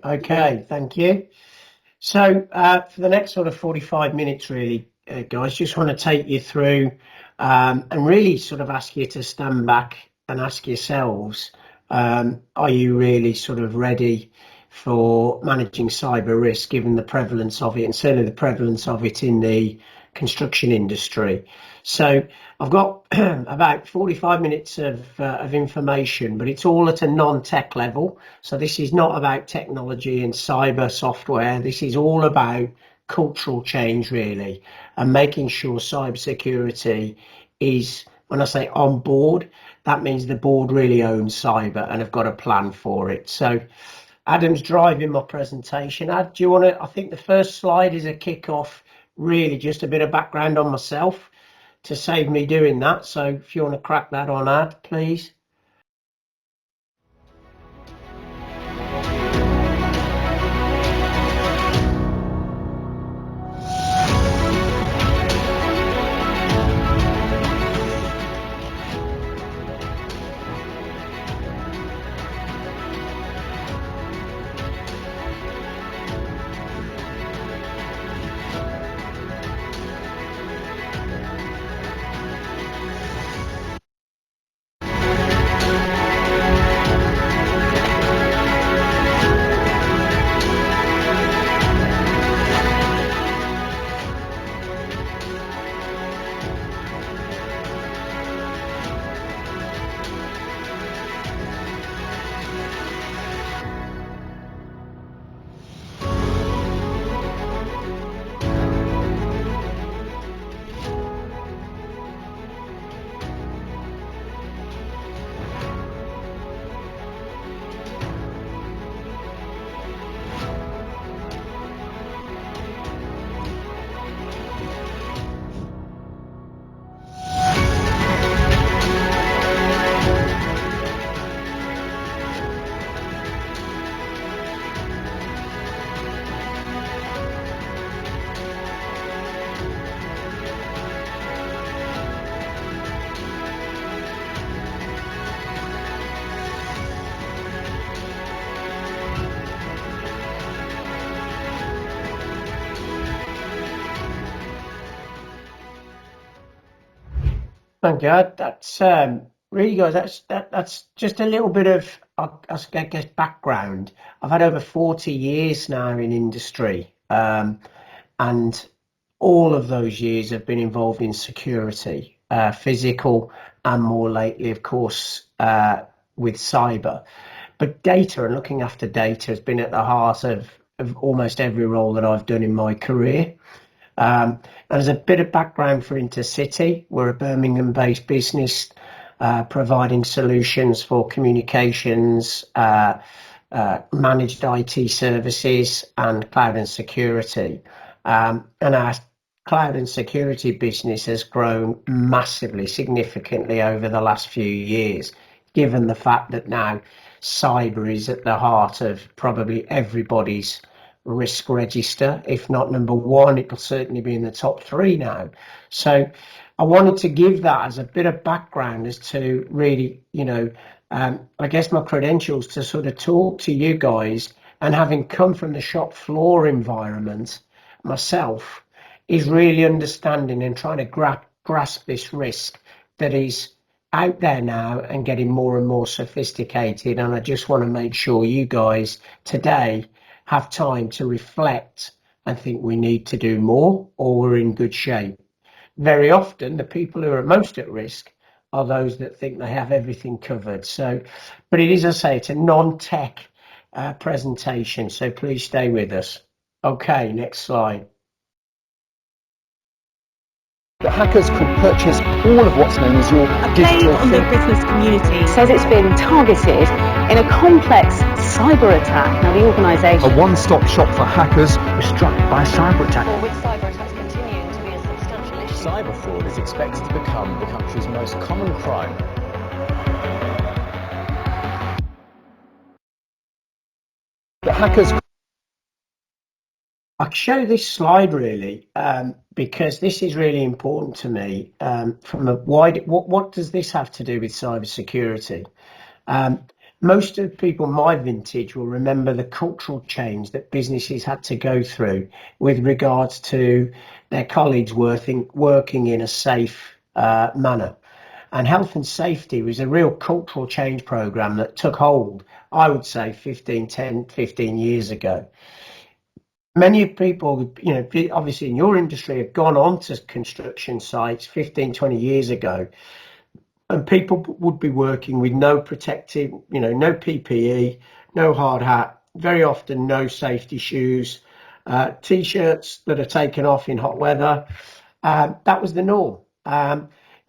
Okay, thank you. So for the next sort of 45 minutes, really, guys, just want to take you through and really sort of ask you to stand back and ask yourselves, are you really sort of ready for managing cyber risk, given the prevalence of it, and certainly the prevalence of it in the construction industry? So I've got about 45 minutes of information, but it's all at a non-tech level. So this is not about technology and cyber software. This is all about cultural change, really, and making sure cybersecurity is, when I say on board, that means the board really owns cyber and have got a plan for it. So Adam's driving my presentation. Ad, do you want to, I think the first slide is a kick-off, really just a bit of background on myself to save me doing that. So if you want to crack that on, Ad, please. Thank you. That's really good. That's just a little bit of, I guess, background. I've had over 40 years now in industry, and all of those years have been involved in security, physical, and more lately, of course, with cyber. But data and looking after data has been at the heart of almost every role that I've done in my career. And as a bit of background for Intercity, we're a Birmingham-based business providing solutions for communications, managed IT services, and cloud and security. And our cloud and security business has grown massively, significantly over the last few years, given the fact that now cyber is at the heart of probably everybody's risk register. If not number one, it'll certainly be in the top three now. So I wanted to give that as a bit of background as to really, I guess my credentials to sort of talk to you guys, and having come from the shop floor environment myself, is really understanding and trying to grasp this risk that is out there now and getting more and more sophisticated. And I just want to make sure you guys today have time to reflect and think we need to do more, or we're in good shape. Very often, the people who are most at risk are those that think they have everything covered. So, but it is, as I say, it's a non-tech presentation, so please stay with us. Okay, next slide. The hackers could purchase all of what's known as your digital on the business community says it's been targeted in a complex cyber attack. Now, the organisation, a one-stop shop for hackers, was struck by a cyber attack. With cyber attacks continuing to be a substantial issue. Cyber fraud is expected to become the country's most common crime. The hackers. I show this slide really because this is really important to me from a wide. What does this have to do with cybersecurity? most of the people my vintage will remember the cultural change that businesses had to go through with regards to their colleagues working in a safe manner. And health and safety was a real cultural change program that took hold, I would say 15 years ago. Many people, obviously in your industry have gone on to construction sites 15, 20 years ago, and people would be working with no protective, no PPE, no hard hat, very often no safety shoes, t-shirts that are taken off in hot weather. That was the norm.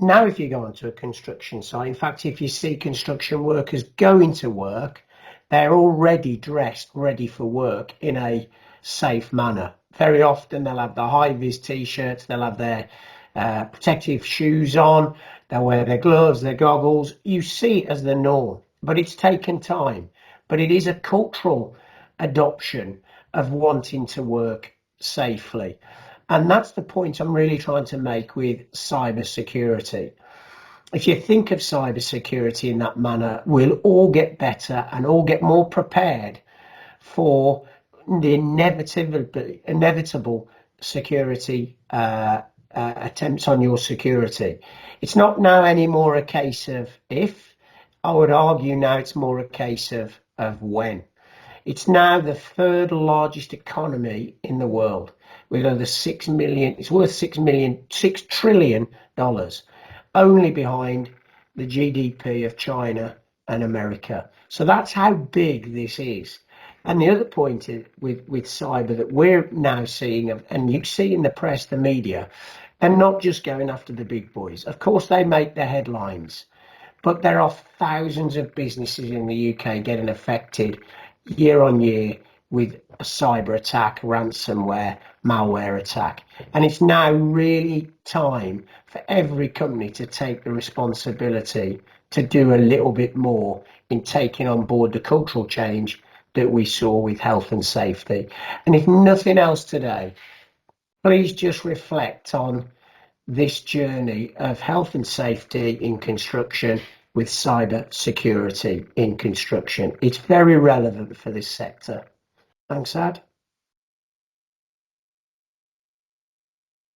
Now, if you go onto a construction site, in fact, if you see construction workers going to work, they're already dressed, ready for work in a safe manner. Very often they'll have the high-vis t-shirts, they'll have their protective shoes on, they'll wear their gloves, their goggles. You see it as the norm, but it's taken time. But it is a cultural adoption of wanting to work safely. And that's the point I'm really trying to make with cyber security. If you think of cyber security in that manner, we'll all get better and all get more prepared for the inevitable security attempts on your security. It's not now anymore a case of if. I would argue now it's more a case of when. It's now the third largest economy in the world with over 6 million. It's worth $6 trillion, only behind the GDP of China and America. So that's how big this is. And the other point is with cyber that we're now seeing, and you see in the press, the media, they're not just going after the big boys. Of course, they make the headlines, but there are thousands of businesses in the UK getting affected year on year with a cyber attack, ransomware, malware attack. And it's now really time for every company to take the responsibility to do a little bit more in taking on board the cultural change that we saw with health and safety. And if nothing else today, please just reflect on this journey of health and safety in construction with cyber security in construction. It's very relevant for this sector. Thanks, Ad.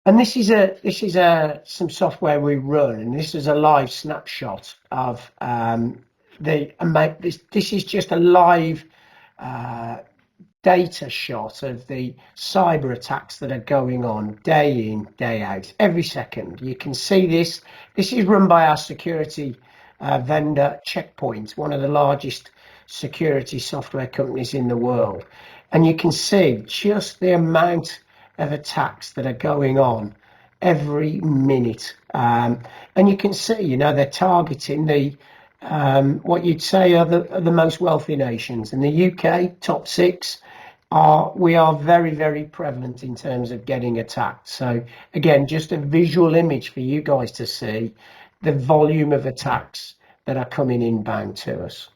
And this is some software we run, and this is a live snapshot of this is just a live data shot of the cyber attacks that are going on day in, day out, every second. You can see this. This is run by our security vendor Checkpoint, one of the largest security software companies in the world. And you can see just the amount of attacks that are going on every minute. And you can see, they're targeting the what you'd say are the most wealthy nations. In the UK, top 6, we are very, very prevalent in terms of getting attacked. So again, just a visual image for you guys to see the volume of attacks that are coming inbound to us.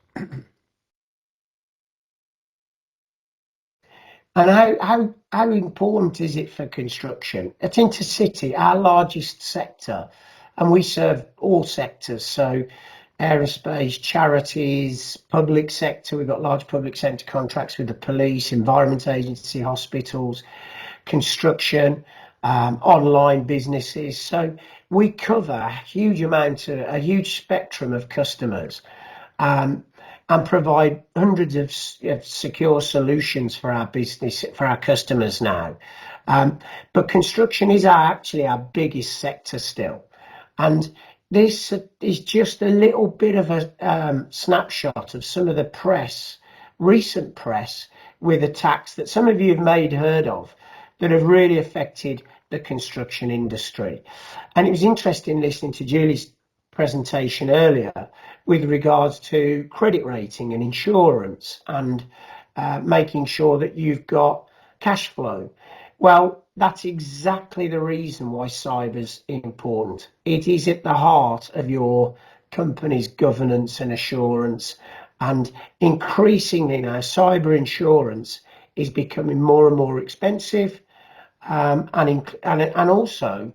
And how important is it for construction? At Intercity, our largest sector, and we serve all sectors. So aerospace, charities, public sector. We've got large public sector contracts with the police, environment agency, hospitals, construction, online businesses. So we cover a huge spectrum of customers. And provide hundreds of secure solutions for our business, for our customers now. But construction is actually our biggest sector still. And this is just a little bit of a snapshot of some of the recent press with attacks that some of you have heard of that have really affected the construction industry. And it was interesting listening to Julie's presentation earlier with regards to credit rating and insurance and making sure that you've got cash flow. Well, that's exactly the reason why cyber's important. It is at the heart of your company's governance and assurance, and increasingly now cyber insurance is becoming more and more expensive, and also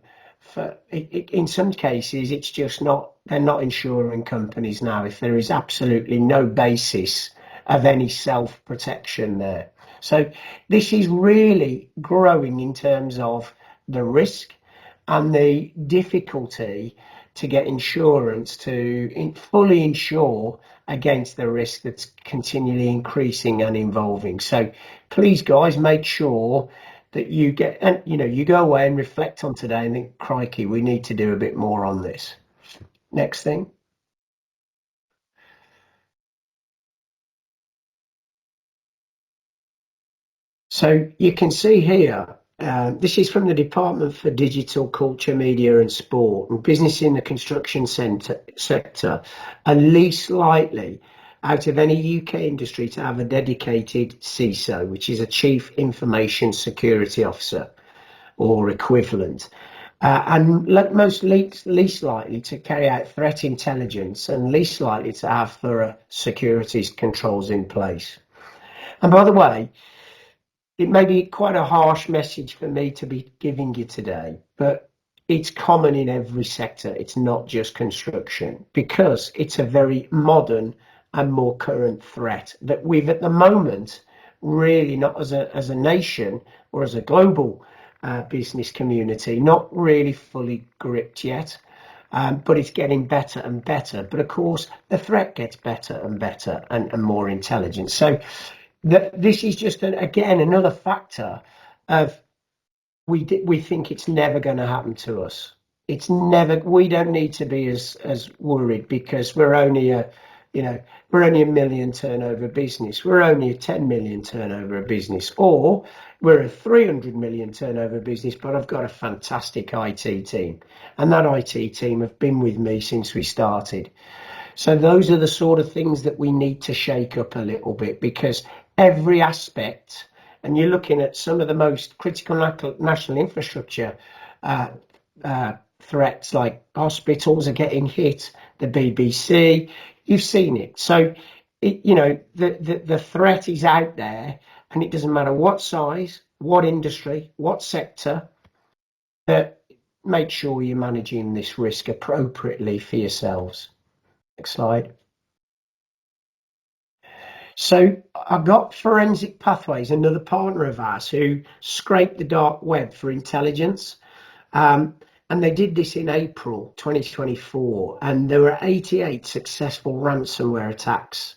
in some cases, it's just not, they're not insuring companies now if there is absolutely no basis of any self-protection there. So this is really growing in terms of the risk and the difficulty to get insurance to fully insure against the risk that's continually increasing and evolving. So please, guys, make sure that you get, and you go away and reflect on today and think, crikey, we need to do a bit more on this. Next thing. So you can see here, this is from the Department for Digital Culture, Media and Sport, and business in the construction sector are least likely out of any UK industry to have a dedicated CISO, which is a Chief Information Security Officer or equivalent. And most least likely to carry out threat intelligence and least likely to have thorough security controls in place. And by the way, it may be quite a harsh message for me to be giving you today, but it's common in every sector. It's not just construction, because it's a very modern and more current threat that we've at the moment really not as a nation or as a global business community, not really fully gripped yet. But it's getting better and better. But of course, the threat gets better and better and more intelligent. So this is just again another factor of we think it's never going to happen to us. It's never. We don't need to be as worried because we're only a $1 million turnover business. We're only a 10 million turnover business, or we're a 300 million turnover business. But I've got a fantastic IT team, and that IT team have been with me since we started. So those are the sort of things that we need to shake up a little bit, because every aspect, and you're looking at some of the most critical national infrastructure threats, like hospitals are getting hit, the BBC, you've seen it. So, the threat is out there, and it doesn't matter what size, what industry, what sector, that make sure you're managing this risk appropriately for yourselves. Next slide. So I've got Forensic Pathways, another partner of ours, who scraped the dark web for intelligence. And they did this in April 2024, and there were 88 successful ransomware attacks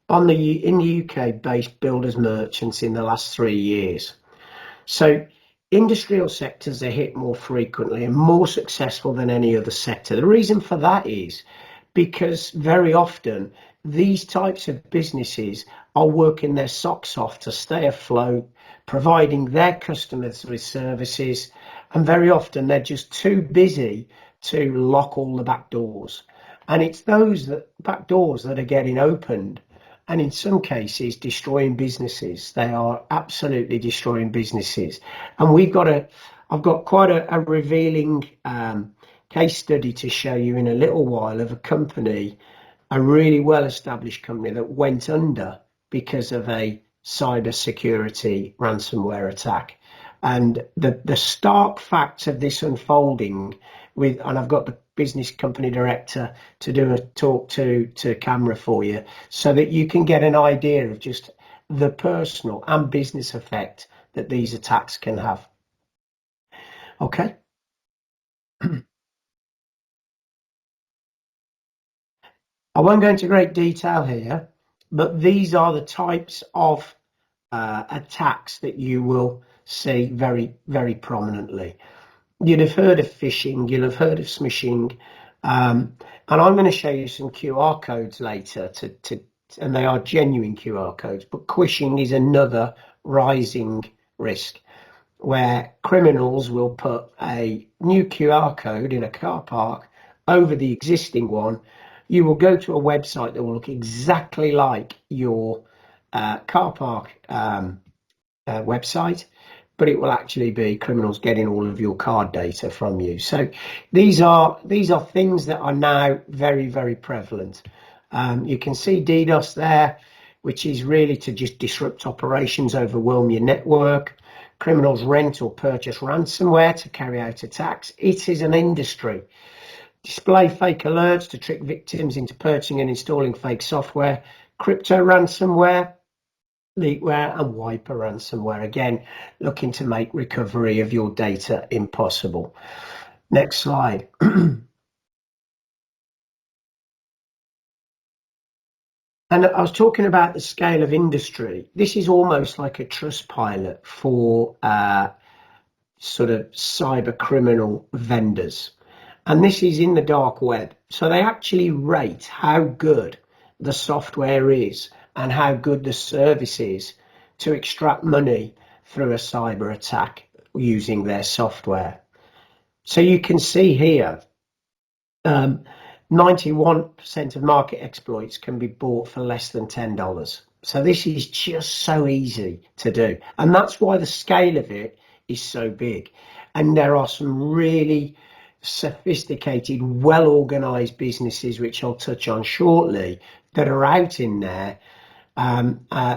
in the UK-based builders merchants in the last 3 years. So industrial sectors are hit more frequently and more successful than any other sector. The reason for that is because very often these types of businesses are working their socks off to stay afloat, providing their customers with services, and very often they're just too busy to lock all the back doors. And it's those back doors that are getting opened, and in some cases destroying businesses. They are absolutely destroying businesses. And I've got quite a revealing case study to show you in a little while of a company, a really well-established company that went under because of a cybersecurity ransomware attack. And the stark facts of this unfolding and I've got the business company director to do a talk to camera for you, so that you can get an idea of just the personal and business effect that these attacks can have. Okay. I won't go into great detail here, but these are the types of attacks that you will see very, very prominently. You'd have heard of phishing, you'll have heard of smishing, and I'm going to show you some QR codes later, and they are genuine QR codes, but quishing is another rising risk, where criminals will put a new QR code in a car park over the existing one. You will go to a website that will look exactly like your car park website, but it will actually be criminals getting all of your card data from you. So these are things that are now very, very prevalent. You can see DDoS there, which is really to just disrupt operations, overwhelm your network. Criminals rent or purchase ransomware to carry out attacks. It is an industry. Display fake alerts to trick victims into purchasing and installing fake software. Crypto ransomware, leakware, and wiper ransomware. Again, looking to make recovery of your data impossible. Next slide. And I was talking about the scale of industry. This is almost like a trust pilot for sort of cyber criminal vendors. And this is in the dark web. So they actually rate how good the software is and how good the service is to extract money through a cyber attack using their software. So you can see here, 91% of market exploits can be bought for less than $10. So this is just so easy to do. And that's why the scale of it is so big. And there are some really sophisticated, well-organized businesses, which I'll touch on shortly, that are out in there,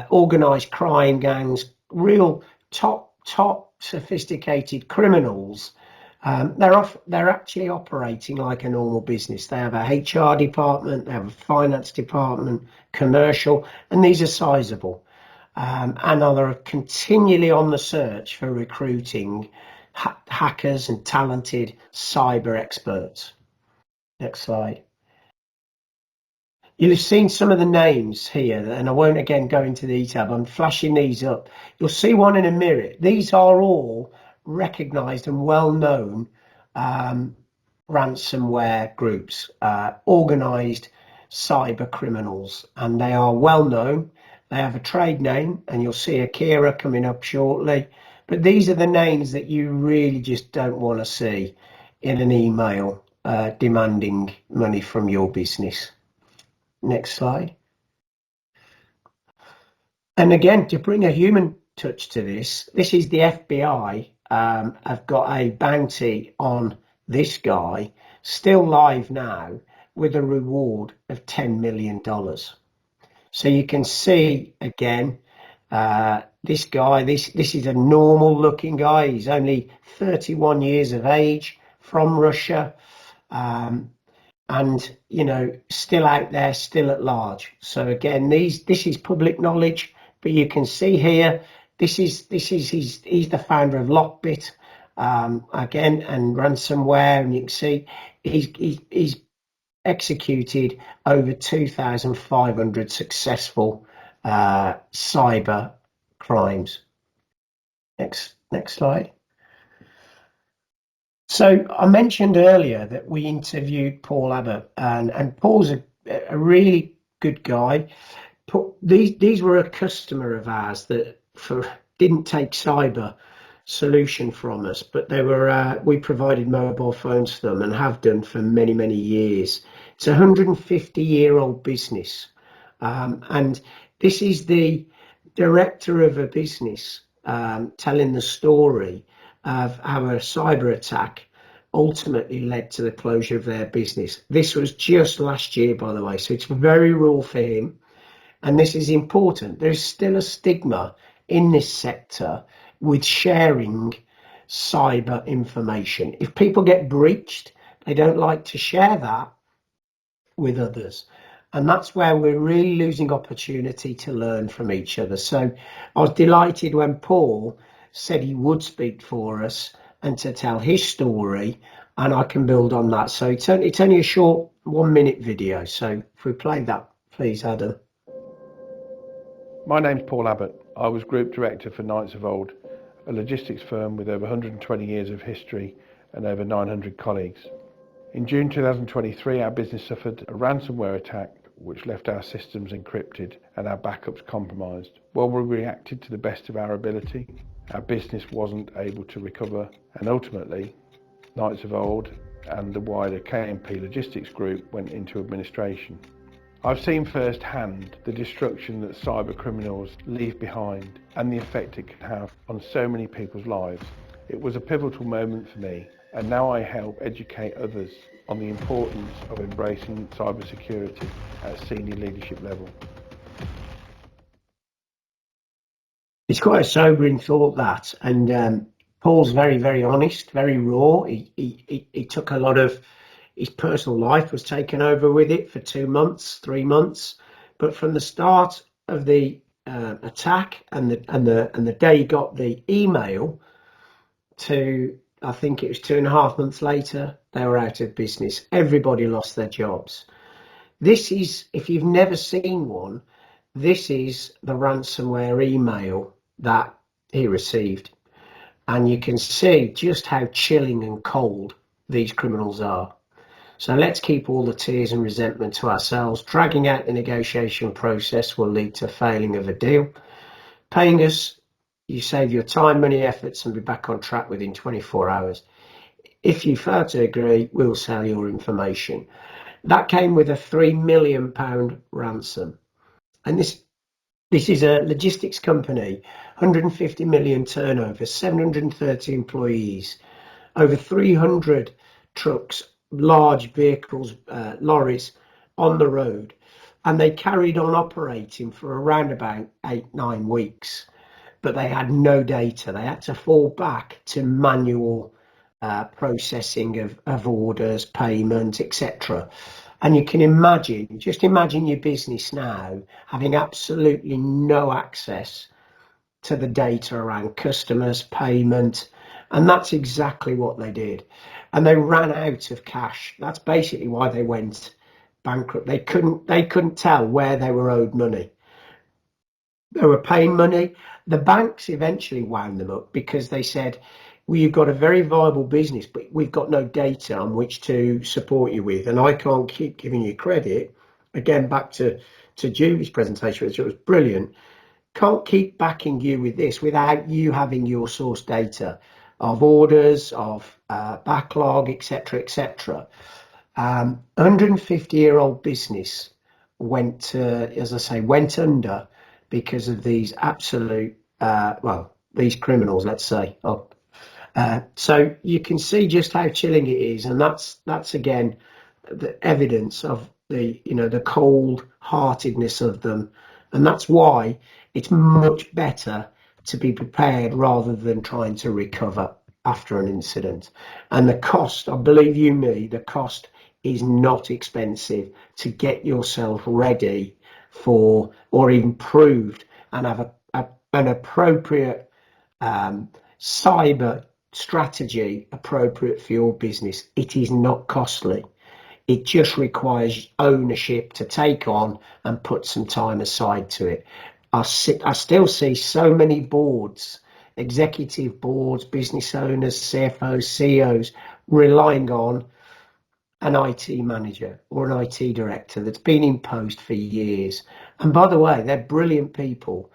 organized crime gangs, real top sophisticated criminals. They're actually operating like a normal business. They have a HR department, they have a finance department, commercial, and these are sizable. And they're continually on the search for recruiting hackers and talented cyber experts. Next slide. You'll have seen some of the names here, and I won't again go into detail, but I'm flashing these up. You'll see one in a minute. These are all recognized and well-known ransomware groups, organized cyber criminals, and they are well-known. They have a trade name, and you'll see Akira coming up shortly. But these are the names that you really just don't want to see in an email demanding money from your business. Next slide. And again, to bring a human touch to this is the FBI have got a bounty on this guy, still live now, with a reward of $10 million. So you can see again, this guy, this is a normal looking guy. He's only 31 years of age, from Russia, and you know, still out there, still at large. So again, this is public knowledge, but you can see here, he's the founder of Lockbit, again, and ransomware, and you can see he's executed over 2,500 successful cyber crimes. Next slide. So I mentioned earlier that we interviewed Paul Abbott, and Paul's a really good guy. These were a customer of ours that didn't take cyber solution from us, but they were we provided mobile phones for them and have done for many years. It's a 150-year-old business, and this is the director of a business telling the story of how a cyber attack ultimately led to the closure of their business. This was just last year, by the way, so it's very raw for him. And this is important. There's still a stigma in this sector with sharing cyber information. If people get breached, they don't like to share that with others. And that's where we're really losing opportunity to learn from each other. So I was delighted when Paul said he would speak for us and to tell his story, and I can build on that. So it's only a short 1-minute video. So if we play that, please, Adam. My name's Paul Abbott. I was Group Director for Knights of Old, a logistics firm with over 120 years of history and over 900 colleagues. In June 2023, our business suffered a ransomware attack which left our systems encrypted and our backups compromised. While we reacted to the best of our ability, our business wasn't able to recover, and ultimately, Knights of Old and the wider KMP Logistics Group went into administration. I've seen firsthand the destruction that cyber criminals leave behind and the effect it can have on so many people's lives. It was a pivotal moment for me, and now I help educate others on the importance of embracing cybersecurity at senior leadership level. It's quite a sobering thought, that. And Paul's very, very honest, very raw. He took a lot of his personal life was taken over with it for 2 months, 3 months. But from the start of the attack and the day he got the email to, I think it was 2.5 months later, they were out of business. Everybody lost their jobs. This is, if you've never seen one, this is the ransomware email that he received. And you can see just how chilling and cold these criminals are. So let's keep all the tears and resentment to ourselves. Dragging out the negotiation process will lead to failing of a deal. Paying us, you save your time, money, efforts, and be back on track within 24 hours. If you fail to agree, we'll sell your information. That came with a £3 million ransom. And this is a logistics company, 150 million turnover, 730 employees, over 300 trucks, large vehicles, lorries on the road. And they carried on operating for around about 8-9 weeks, but they had no data. They had to fall back to manual processing of orders, payment, etc. And you can imagine, just imagine your business now having absolutely no access to the data around customers, payment, and that's exactly what they did. And they ran out of cash. That's basically why they went bankrupt. They couldn't tell where they were owed money. They were paying money. The banks eventually wound them up because they said, well, you've got a very viable business, but we've got no data on which to support you with. And I can't keep giving you credit. Again, back to Julie's presentation, which was brilliant. Can't keep backing you with this without you having your source data of orders, of backlog, etc., etc. 150-year-old business went, as I say, went under because of these absolute, these criminals, let's say. So you can see just how chilling it is, and that's again the evidence of the cold-heartedness of them, and that's why it's much better to be prepared rather than trying to recover after an incident. And the cost, I believe you me, the cost is not expensive to get yourself ready for, or improved, and have an appropriate cyber strategy appropriate for your business. It is not costly. It just requires ownership to take on and put some time aside to it. I still see so many boards, executive boards, business owners, CFOs, CEOs, relying on an IT manager or an IT director that's been in post for years. And by the way, they're brilliant people,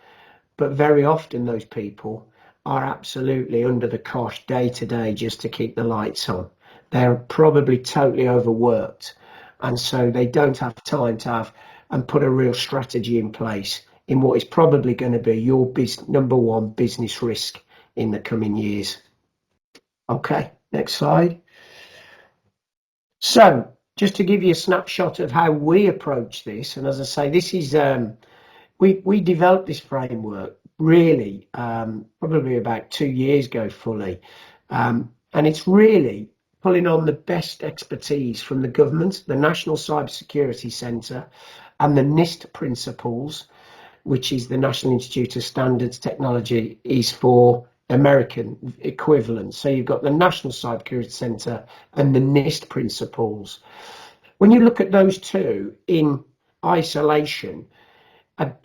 but very often those people are absolutely under the cosh day to day just to keep the lights on. They're probably totally overworked, and so they don't have time to have and put a real strategy in place in what is probably going to be your number one business risk in the coming years. Okay, next slide. So just to give you a snapshot of how we approach this, and as I say, this is we developed this framework really probably about 2 years ago fully, and it's really pulling on the best expertise from the government, the National Cybersecurity Centre, and the NIST principles, which is the National Institute of Standards Technology, is for American equivalent. So you've got the National Cybersecurity Centre and the NIST principles. When you look at those two in isolation,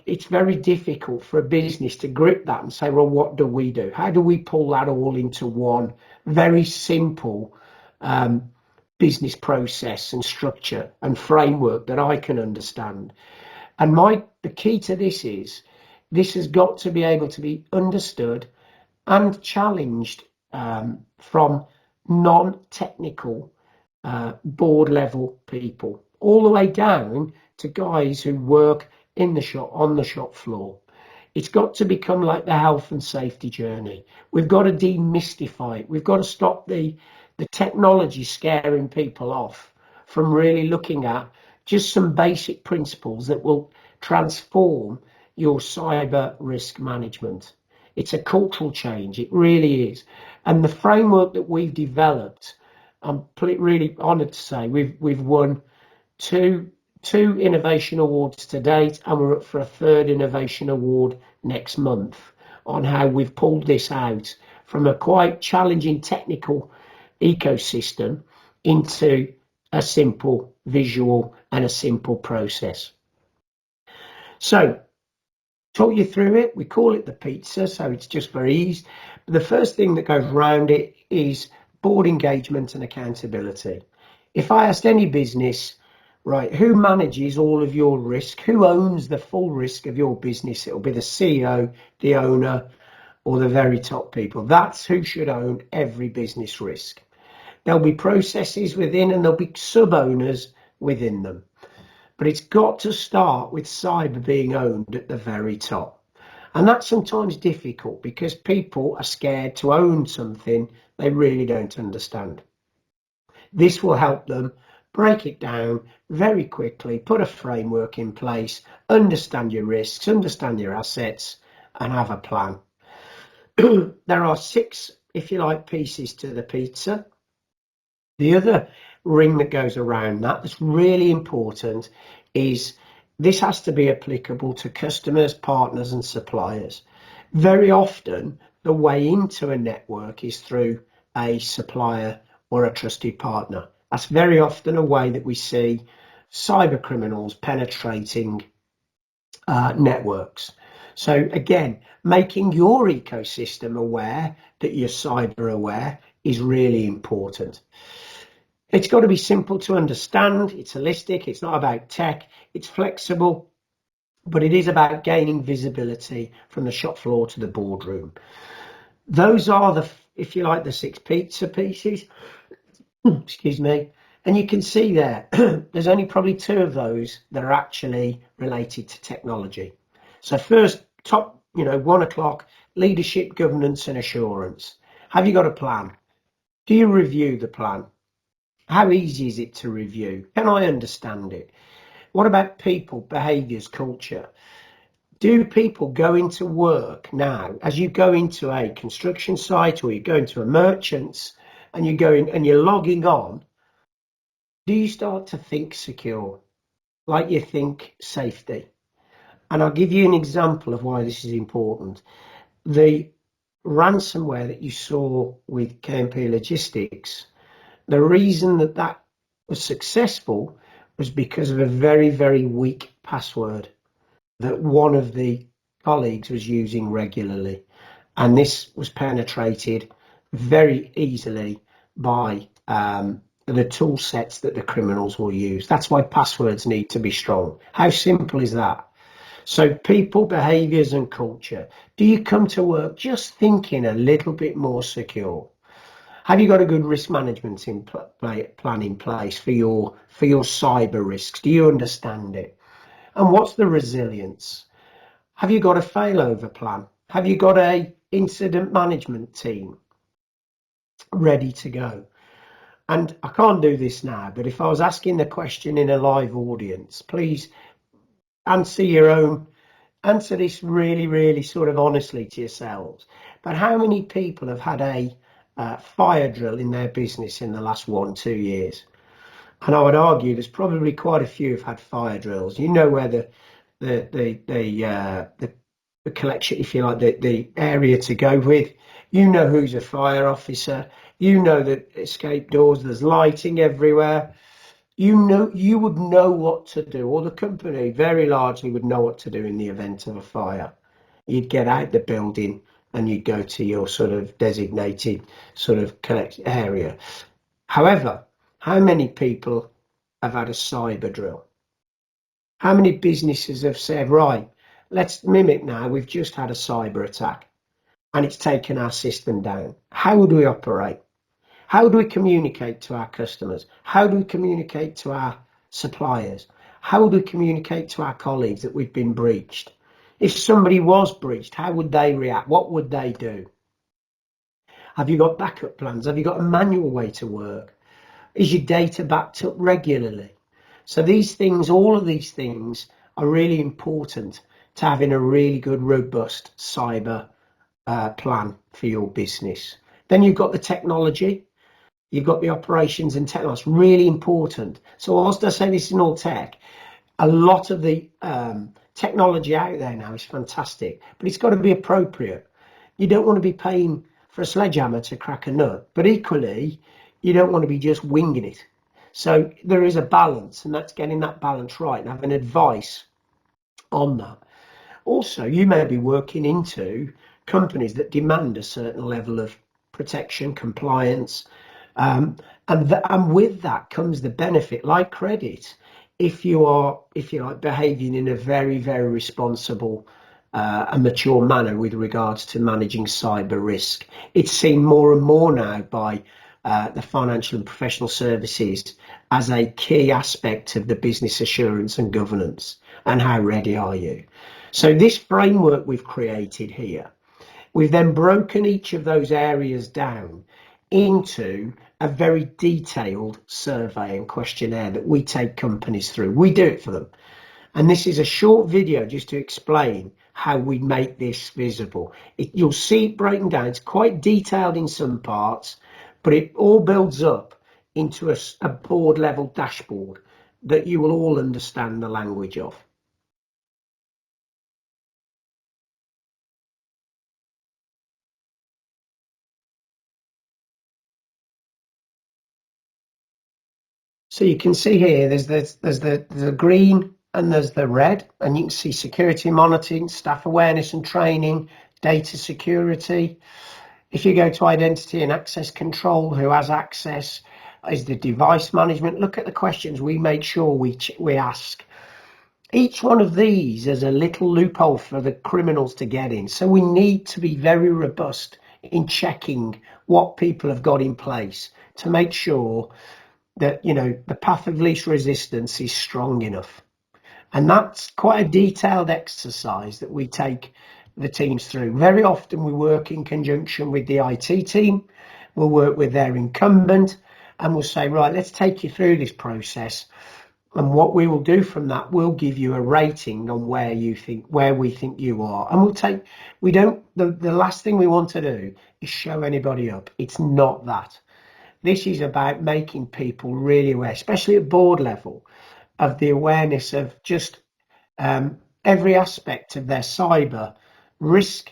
it's very difficult for a business to grip that and say, well, what do we do? How do we pull that all into one very simple business process and structure and framework that I can understand? And the key to this is this has got to be able to be understood and challenged from non-technical board level people, all the way down to guys who work in the shop, on the shop floor. It's got to become like the health and safety journey. We've got to demystify it. We've got to stop the technology scaring people off from really looking at just some basic principles that will transform your cyber risk management. It's a cultural change. It really is. And the framework that we've developed, I'm really honoured to say we've won two innovation awards to date, and we're up for a third innovation award next month on how we've pulled this out from a quite challenging technical ecosystem into a simple visual and a simple process. So, talk you through it. We call it the pizza, so it's just for ease. But the first thing that goes around it is board engagement and accountability. If I asked any business, right, who manages all of your risk? Who owns the full risk of your business? It'll be the CEO, the owner, or the very top people. That's who should own every business risk. There'll be processes within and there'll be sub-owners within them. But it's got to start with cyber being owned at the very top. And that's sometimes difficult because people are scared to own something they really don't understand. This will help them break it down very quickly, put a framework in place, understand your risks, understand your assets, and have a plan. There are 6, if you like, pieces to the pizza. The other ring that goes around that's really important is this has to be applicable to customers, partners, and suppliers. Very often, the way into a network is through a supplier or a trusted partner. That's very often a way that we see cyber criminals penetrating networks. So again, making your ecosystem aware that you're cyber aware is really important. It's got to be simple to understand. It's holistic. It's not about tech. It's flexible, but it is about gaining visibility from the shop floor to the boardroom. Those are the, if you like, the 6 pizza pieces. Excuse me. And you can see there, there's only probably 2 of those that are actually related to technology. So first, top, 1 o'clock, leadership, governance, and assurance. Have you got a plan? Do you review the plan? How easy is it to review? Can I understand it? What about people, behaviours, culture? Do people go into work now, as you go into a construction site or you go into a merchant's and you go in and you're logging on, do you start to think secure, like you think safety? And I'll give you an example of why this is important. The ransomware that you saw with KMP Logistics, the reason that was successful was because of a very, very weak password that one of the colleagues was using regularly. And this was penetrated very easily by the tool sets that the criminals will use. That's why passwords need to be strong. How simple is that? So people, behaviours and culture. Do you come to work just thinking a little bit more secure? Have you got a good risk management plan in place for your cyber risks? Do you understand it? And what's the resilience? Have you got a failover plan? Have you got a incident management team ready to go? And I can't do this now, but if I was asking the question in a live audience, please answer this really, really sort of honestly to yourselves. But how many people have had a fire drill in their business in the last 1-2 years? And I would argue there's probably quite a few have had fire drills. You know where the collection, if you like, the area to go with. You know who's a fire officer. You know that escape doors. There's lighting everywhere. You would know what to do, or the company very largely would know what to do in the event of a fire. You'd get out the building and you'd go to your sort of designated sort of collect area. However, how many people have had a cyber drill? How many businesses have said, right, let's mimic now, we've just had a cyber attack and it's taken our system down. How would we operate? How do we communicate to our customers? How do we communicate to our suppliers? How would we communicate to our colleagues that we've been breached? If somebody was breached, how would they react? What would they do? Have you got backup plans? Have you got a manual way to work? Is your data backed up regularly? So these things, all of these things are really important to having a really good, robust cyber plan for your business. Then you've got the technology, you've got the operations and technology. It's really important. So whilst I say this in all tech, a lot of the technology out there now is fantastic, but it's got to be appropriate. You don't want to be paying for a sledgehammer to crack a nut, but equally, you don't want to be just winging it. So there is a balance, and that's getting that balance right and having advice on that. Also, you may be working into companies that demand a certain level of protection, compliance, and with that comes the benefit, like credit. If you are, if you like, behaving in a very, very responsible and mature manner with regards to managing cyber risk, it's seen more and more now by the financial and professional services as a key aspect of the business assurance and governance. And how ready are you? So this framework we've created here, we've then broken each of those areas down into a very detailed survey and questionnaire that we take companies through. We do it for them. And this is a short video just to explain how we make this visible. You'll see it broken down. It's quite detailed in some parts, but it all builds up into a board level dashboard that you will all understand the language of. So you can see here, there's the green and there's the red, and you can see security monitoring, staff awareness and training, data security. If you go to identity and access control, who has access, is the device management. Look at the questions we make sure we ask. Each one of these is a little loophole for the criminals to get in. So we need to be very robust in checking what people have got in place to make sure that, you know, the path of least resistance is strong enough. And that's quite a detailed exercise that we take the teams through. Very often we work in conjunction with the IT team. We'll work with their incumbent and we'll say, right, let's take you through this process. And what we will do from that, we'll give you a rating on where we think you are. And the last thing we want to do is show anybody up. It's not that. This is about making people really aware, especially at board level, of the awareness of just every aspect of their cyber risk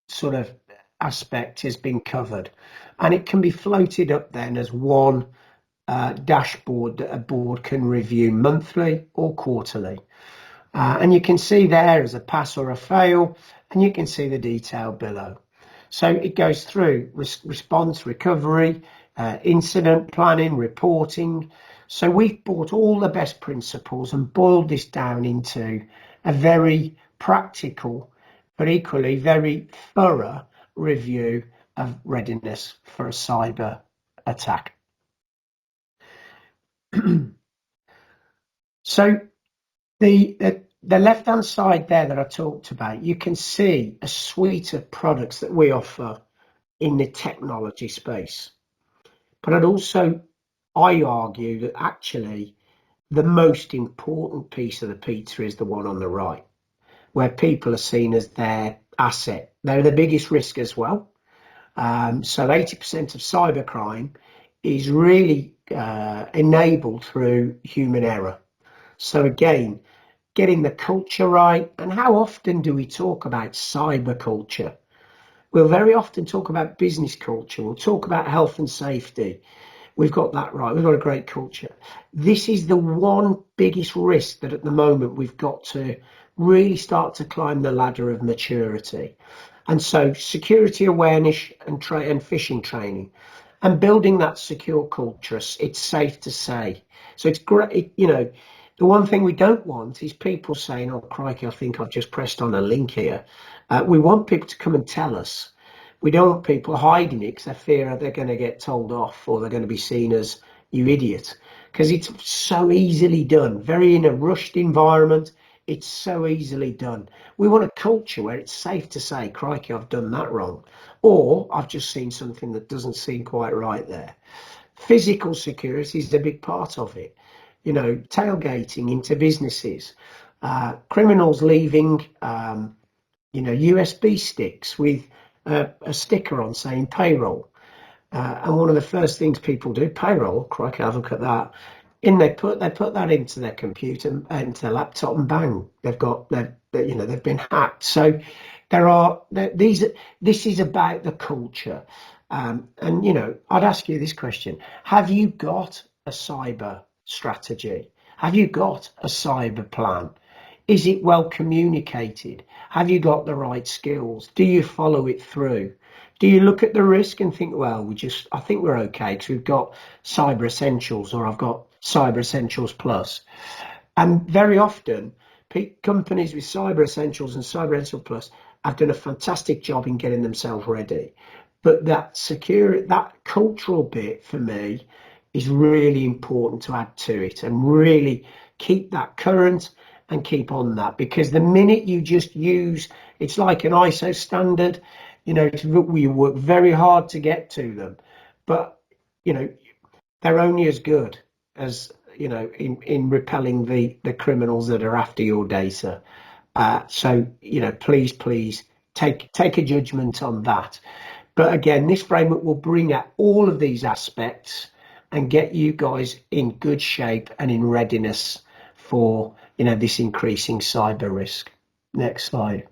sort of aspect has been covered. And it can be floated up then as one dashboard that a board can review monthly or quarterly. And you can see there as a pass or a fail, and you can see the detail below. So it goes through response, recovery, incident planning, reporting. So we've brought all the best principles and boiled this down into a very practical, but equally very thorough review of readiness for a cyber attack. So the left-hand side there that I talked about, you can see a suite of products that we offer in the technology space. But I argue that actually the most important piece of the pizza is the one on the right, where people are seen as their asset. They're the biggest risk as well. So 80% of cybercrime is really enabled through human error. So again, getting the culture right. And how often do we talk about cyber culture? We'll very often talk about business culture. We'll talk about health and safety. We've got that right. We've got a great culture. This is the one biggest risk that at the moment we've got to really start to climb the ladder of maturity. And so security awareness and phishing training and building that secure culture, it's safe to say. So it's great, you know, the one thing we don't want is people saying, oh, crikey, I think I've just pressed on a link here. We want people to come and tell us. We don't want people hiding it because they fear they're going to get told off or they're going to be seen as, you idiot. Because it's so easily done. Very in a rushed environment, it's so easily done. We want a culture where it's safe to say, crikey, I've done that wrong. Or I've just seen something that doesn't seem quite right there. Physical security is a big part of it. You know, tailgating into businesses, criminals leaving USB sticks with a sticker on saying payroll. And one of the first things people do, payroll, crikey, have a look at that. They put that into their computer, into their laptop, and bang, they've been hacked. So this is about the culture. And I'd ask you this question: have you got a cyber strategy? Have you got a cyber plan? Is it well communicated? Have you got the right skills? Do you follow it through? Do you look at the risk and think, well, I think we're okay because we've got Cyber Essentials, or I've got Cyber Essentials Plus. And very often, companies with Cyber Essentials and Cyber Essentials Plus have done a fantastic job in getting themselves ready. But that cultural bit for me is really important to add to it, and really keep that current and keep on that, because the minute you just use, it's like an ISO standard, we work very hard to get to them, but they're only as good as in repelling the criminals that are after your data. So please take a judgment on that. But again, this framework will bring out all of these aspects and get you guys in good shape and in readiness for this increasing cyber risk. Next slide.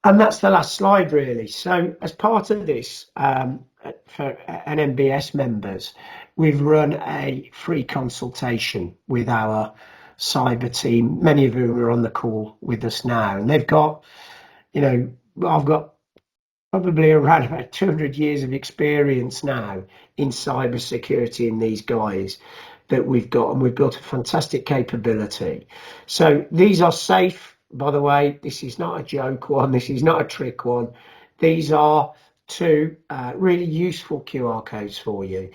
And that's the last slide, really. So as part of this, for NMBS members, we've run a free consultation with our cyber team, many of whom are on the call with us now. And they've got, I've got probably around about 200 years of experience now in cyber security in these guys that we've got, and we've built a fantastic capability. So these are safe, by the way. This is not a joke one, this is not a trick one. These are two really useful QR codes for you.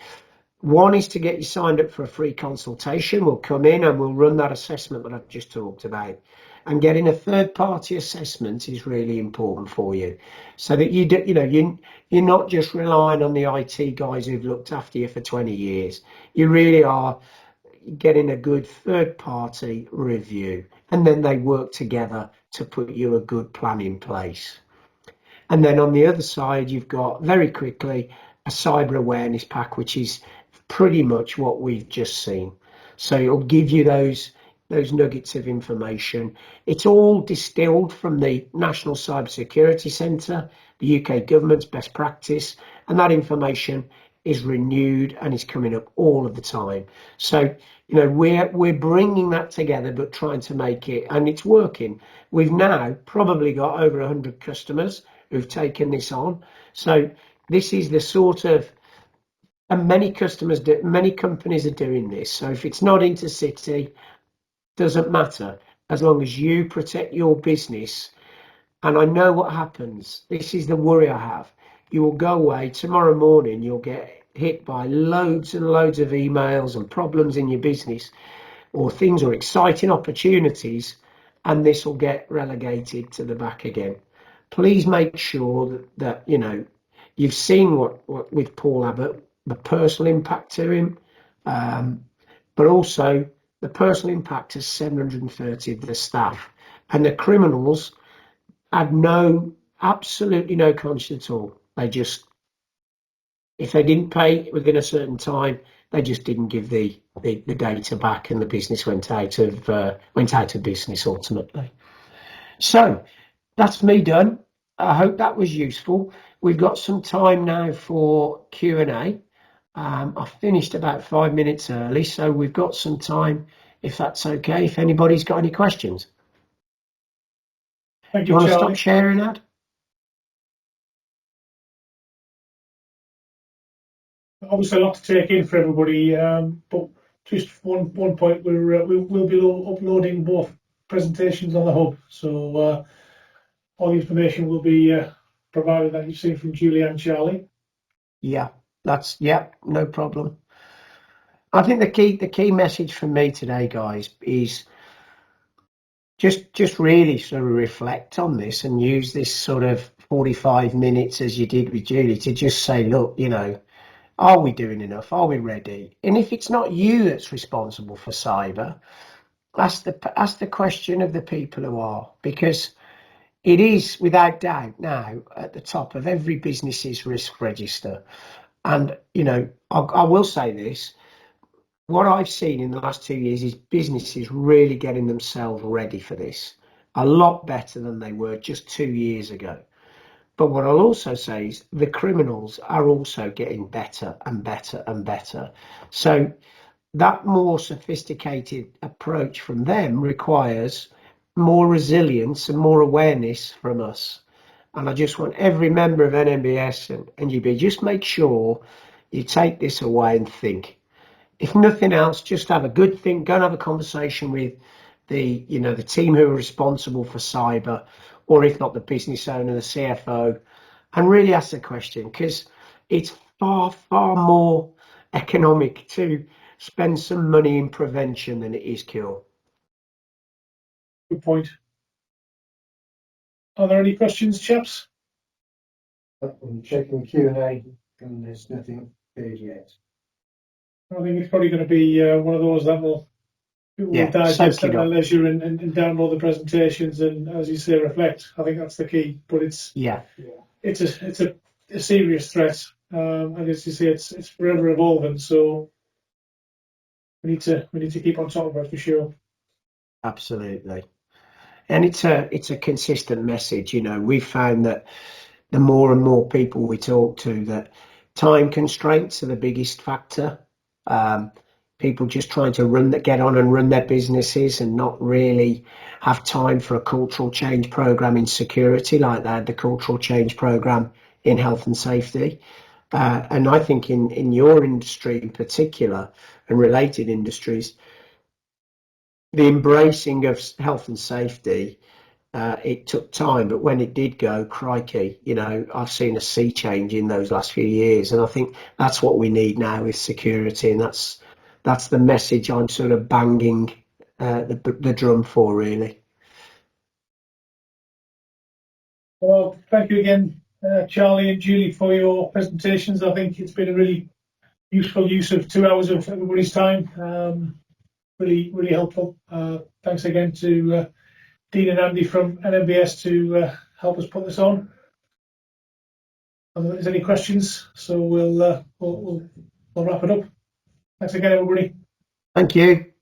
One is to get you signed up for a free consultation. We'll come in and we'll run that assessment that I've just talked about. And getting a third-party assessment is really important for you, so that you're not just relying on the IT guys who've looked after you for 20 years. You really are getting a good third-party review, and then they work together to put you a good plan in place. And then on the other side, you've got, very quickly, a cyber awareness pack, which is pretty much what we've just seen. So it'll give you those nuggets of information. It's all distilled from the National Cyber Security Centre, the UK government's best practice, and that information is renewed and is coming up all of the time. So we're bringing that together, but trying to make it, and it's working. We've now probably got over 100 customers who've taken this on. So this is the sort of, and many companies are doing this. So if it's not intercity, doesn't matter, as long as you protect your business. And I know what happens. This is the worry I have. You will go away tomorrow morning, you'll get hit by loads and loads of emails and problems in your business, or things, or exciting opportunities, and this will get relegated to the back again. Please make sure that you've seen what with Paul Abbott, the personal impact to him, but also the personal impact to 730 of the staff. And the criminals had absolutely no conscience at all. They just, if they didn't pay within a certain time, they just didn't give the data back, and the business went out of business ultimately. So that's me done. I hope that was useful. We've got some time now for Q&A. I finished about 5 minutes early, so we've got some time, if that's okay, if anybody's got any questions. Thank Do you want to stop sharing that? Obviously a lot to take in for everybody, but just one point, we'll be uploading both presentations on the hub, so all the information will be provided that you've seen from Julie and Charlie. Yeah, no problem. I think the key message from me today, guys, is just really sort of reflect on this and use this sort of 45 minutes, as you did with Julie, to just say, look, are we doing enough? Are we ready? And if it's not you that's responsible for cyber, ask the question of the people who are, because it is without doubt now at the top of every business's risk register. And I will say this: what I've seen in the last 2 years is businesses really getting themselves ready for this, a lot better than they were just 2 years ago. But what I'll also say is the criminals are also getting better and better and better. So that more sophisticated approach from them requires more resilience and more awareness from us. And I just want every member of NMBS and NGB, just make sure you take this away and think. If nothing else, just have a good think, go and have a conversation with the team who are responsible for cyber, or if not the business owner, the CFO, and really ask the question, because it's far, far more economic to spend some money in prevention than it is cure. Good point. Are there any questions, chaps? I'm checking Q&A and there's nothing there yet. I think it's probably going to be one of those that will digest at their leisure and download the presentations and, as you say, reflect. I think that's the key. But it's a serious threat, and as you say, it's forever evolving. So we need to keep on top of it for sure. Absolutely, and it's a consistent message. We've found that the more and more people we talk to, that time constraints are the biggest factor. People just trying to get on and run their businesses and not really have time for a cultural change program in security like they had the cultural change program in health and safety. And I think in your industry in particular and related industries, the embracing of health and safety, it took time, but when it did go, crikey, I've seen a sea change in those last few years. And I think that's what we need now is security. And that's the message I'm sort of banging the drum for, really. Well, thank you again, Charlie and Julie, for your presentations. I think it's been a really useful use of 2 hours of everybody's time. Really, really helpful. Thanks again to Dean and Andy from NMBS to help us put this on. I don't think there's any questions, so we'll wrap it up. Thanks again, everybody. Thank you.